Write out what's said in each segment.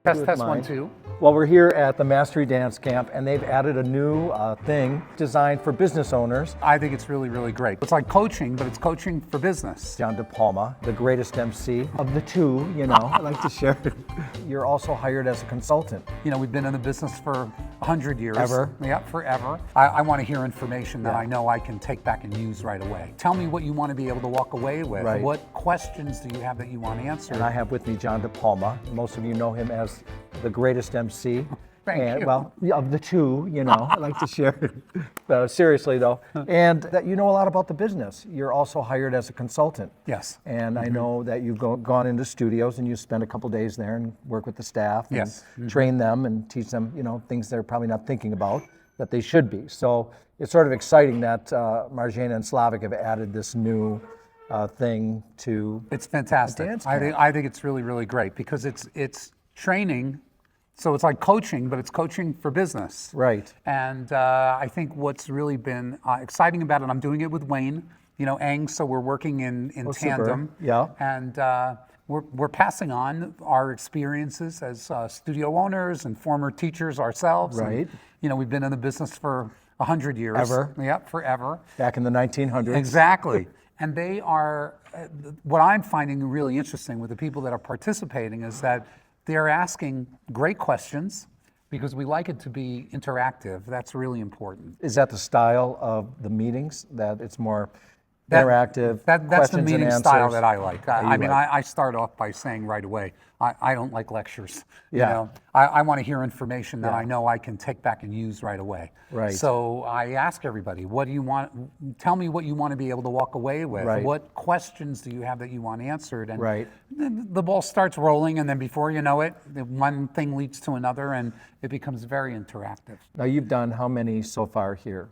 Test one, two. Well, we're here at the Mastery Dance Camp, and they've added a new thing designed for business owners. I think it's really, really great. It's like coaching, but it's coaching for business. John DePalma, the greatest MC of the two, I like to share. You're also hired as a consultant. We've been in the business for 100 years. Ever? Yeah, forever. I want to hear information that I know I can take back and use right away. Tell me what you want to be able to walk away with. Right. What questions do you have that you want answered? And I have with me John DePalma. Most of you know him as the greatest MC. Thank you. Well, of the two, I like to share. Seriously though, and that you know a lot about the business. You're also hired as a consultant. Yes. And I know that you've gone into studios and you spend a couple days there and work with the staff and Yes. train them and teach them, things they're probably not thinking about that they should be. So it's sort of exciting that Marzena and Slawek have added this new thing to. It's fantastic. dance I camp. think it's really, really great because it's training. So it's like coaching, but it's coaching for business. Right. And I think what's really been exciting about it, I'm doing it with Wayne, Ang, so we're working in tandem. Super. Yeah. And we're passing on our experiences as studio owners and former teachers ourselves. Right. And, we've been in the business for 100 years. Ever. Yep, forever. Back in the 1900s. Exactly. And they are, what I'm finding really interesting with the people that are participating is that they're asking great questions because we like it to be interactive. That's really important. Is that the style of the meetings, that it's more interactive, That's the questions and meeting answers? style that I like. Right. I start off by saying right away, I don't like lectures. Yeah. I want to hear information that I know I can take back and use right away. Right. So I ask everybody, what do you want? Tell me what you want to be able to walk away with. Right. What questions do you have that you want answered? And Right. then the ball starts rolling, and then before you know it, one thing leads to another, and it becomes very interactive. Now you've done how many so far here?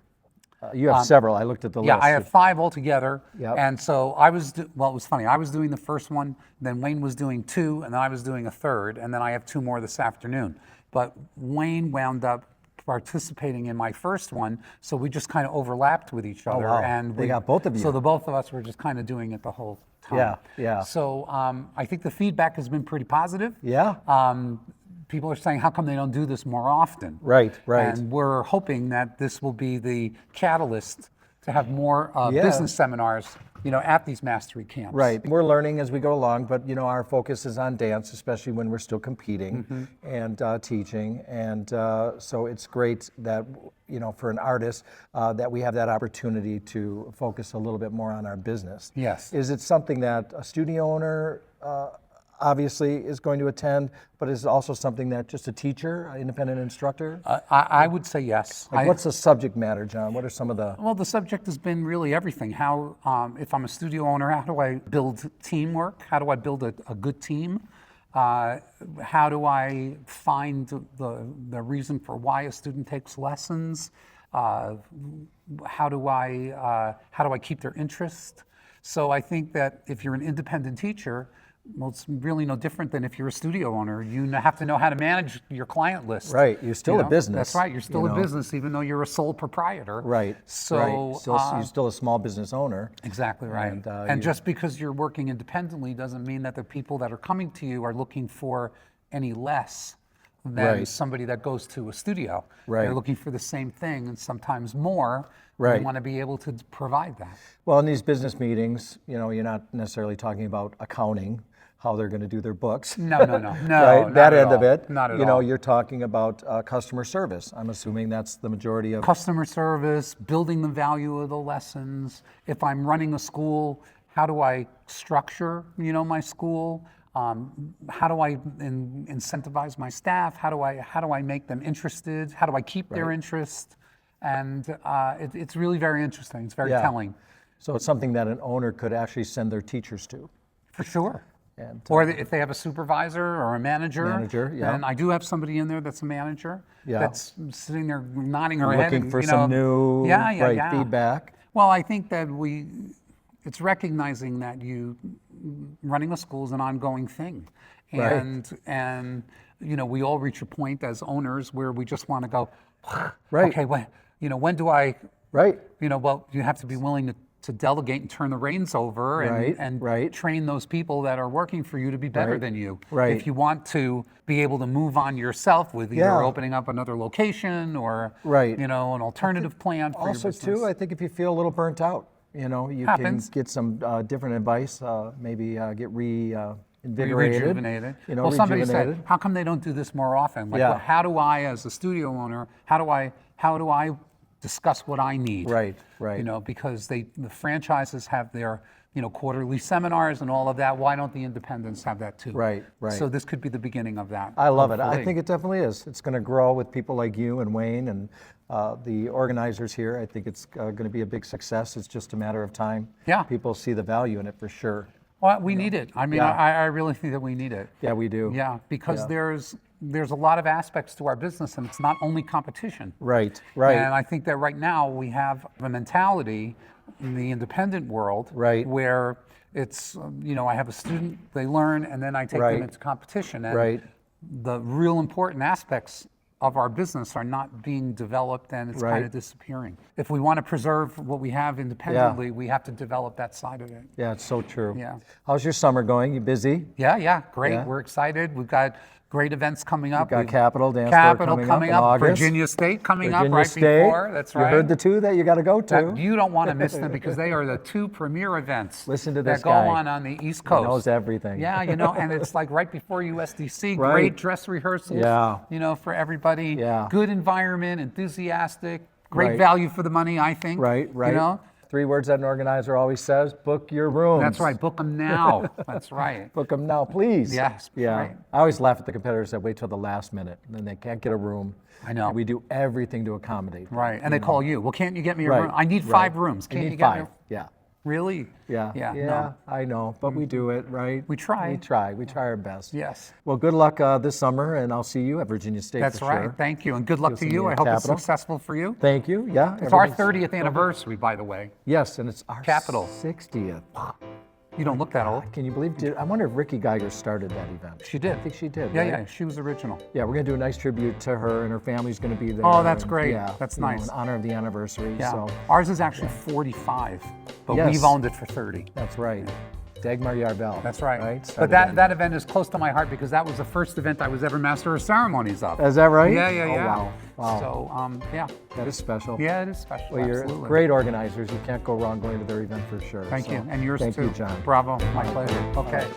You have several. I looked at the Yeah, list. I have 5 altogether. Yep. And so it was funny. I was doing the first one, then Wayne was doing 2, and then I was doing a third, and then I have 2 more this afternoon. But Wayne wound up participating in my first one, so we just kind of overlapped with each other. wow. And They got both of you. So the both of us were just kind of doing it the whole time. Yeah, yeah. So I think the feedback has been pretty positive. Yeah. People are saying, how come they don't do this more often? Right, right. And we're hoping that this will be the catalyst to have more Yeah. business seminars, at these mastery camps. Right. We're learning as we go along, but our focus is on dance, especially when we're still competing and teaching. And so it's great that, for an artist, that we have that opportunity to focus a little bit more on our business. Yes. Is it something that a studio owner obviously is going to attend, but is it also something that just a teacher, an independent instructor? I would say yes. What's the subject matter, John? What are some of the... Well, the subject has been really everything. How, if I'm a studio owner, how do I build teamwork? How do I build a good team? How do I find the reason for why a student takes lessons? How do I keep their interest? So I think that if you're an independent teacher, well, it's really no different than if you're a studio owner. You have to know how to manage your client list. Right, you're still a business. That's right, you're still a business, even though you're a sole proprietor. Right, So right. You're still a small business owner. Exactly right. And just because you're working independently doesn't mean that the people that are coming to you are looking for any less than Right. somebody that goes to a studio. Right. They're looking for the same thing and sometimes more. Right. You want to be able to provide that. Well, in these business meetings, you're not necessarily talking about accounting, how they're going to do their books. No. Right? Not That at end of all. it. Not at all. You're talking about customer service. I'm assuming that's the majority of... Customer service, building the value of the lessons. If I'm running a school, how do I structure, my school? How do I incentivize my staff? How do I make them interested? How do I keep their interest? And it's really very interesting. It's very telling. So it's something that an owner could actually send their teachers to. For sure. And, Or if they have a supervisor or a manager. Yeah. And I do have somebody in there that's a manager. Yeah. That's sitting there nodding her head. looking and, for some new feedback. Well, I think that it's recognizing that running a school is an ongoing thing. And we all reach a point as owners where we just want to go, Right. okay, when do I, Right. well, you have to be willing to to delegate and turn the reins over and Right. train those people that are working for you to be better than you. Right. If you want to be able to move on yourself with either Yeah. opening up another location or Right. an alternative plan for your Also, business. too, I think if you feel a little burnt out, you Happens. can get some different advice, maybe get invigorated. Rejuvenated. Well, somebody said, rejuvenated. how come they don't do this more often? Like, Yeah. well, how do I, as a studio owner, how do I discuss what I need? Right, right. Because the franchises have their, quarterly seminars and all of that. Why don't the independents have that too? Right, right. So this could be the beginning of that. I love it. I hopefully. think it definitely is. It's going to grow with people like you and Wayne and the organizers here. I think it's going to be a big success. It's just a matter of time. Yeah. People see the value in it for sure. Well, we need it. I mean, Yeah. I really think that we need it. Yeah, we do. Yeah, because Yeah. there's a lot of aspects to our business, and it's not only competition. Right, right. And I think that right now we have a mentality in the independent world Right. where it's, I have a student, they learn, and then I take Right. them into competition. And Right. the real important aspects of our business are not being developed, and it's kind Right. of disappearing. If we want to preserve what we have independently, we have to develop that side of it. Yeah, it's so true. Yeah. How's your summer going? You busy? Yeah, great. Yeah. We're excited. We've got great events coming up. Got We've- Capital Dance Floor Capital coming up in August. Virginia State coming Virginia up right State. before. That's right. You heard the two that you got to go to. You don't want to miss them because they are the two premier events Listen to this that go guy. on the East Coast. knows everything. Yeah, and it's like right before USDC. Right. Great dress rehearsals. Yeah. For everybody. Yeah. Good environment, enthusiastic, great Right. value for the money, I think. Right. 3 words that an organizer always says: book your rooms. That's right. Book them now. That's right. Book them now, please. Yes, Yeah. right. I always laugh at the competitors that wait till the last minute and then they can't get a room. I know. And we do everything to accommodate them. Right. And they call you. Well, can't you get me a Right. room? I need right. 5 rooms. You Can't need you get 5. me? Yeah. Really? Yeah. Yeah. Yeah. No. I know, but we do it, right? We try. We try. We try our best. Yes. Well, good luck this summer, and I'll see you at Virginia State. That's for right. Sure. Thank you. And good luck You'll to see you. me I at hope it's Capitol. successful for you. Thank you. Yeah. It's our everything's- 30th anniversary, by the way. Yes, and it's our Capitol. 60th. You don't look that old. Can you believe? I wonder if Ricky Geiger started that event. She did. I think she did. Yeah, right? yeah. She was original. Yeah, we're gonna do a nice tribute to her, and her family's gonna be there. Oh, that's and, great. Yeah, That's you know, nice. in honor of the anniversary. Yeah. So Ours is actually 45, but Yes. we've owned it for 30. that's right. Dagmar Yarvel. That's right. Right. But Started that event is close to my heart because that was the first event I was ever Master of Ceremonies of. Is that right? Yeah, Oh, yeah. wow. Wow. So, yeah. That is special. Yeah, it is special. Well, you're Absolutely. great organizers. You can't go wrong going to their event for sure. Thank So, you. And yours thank too. you, John. Bravo. My pleasure. Okay.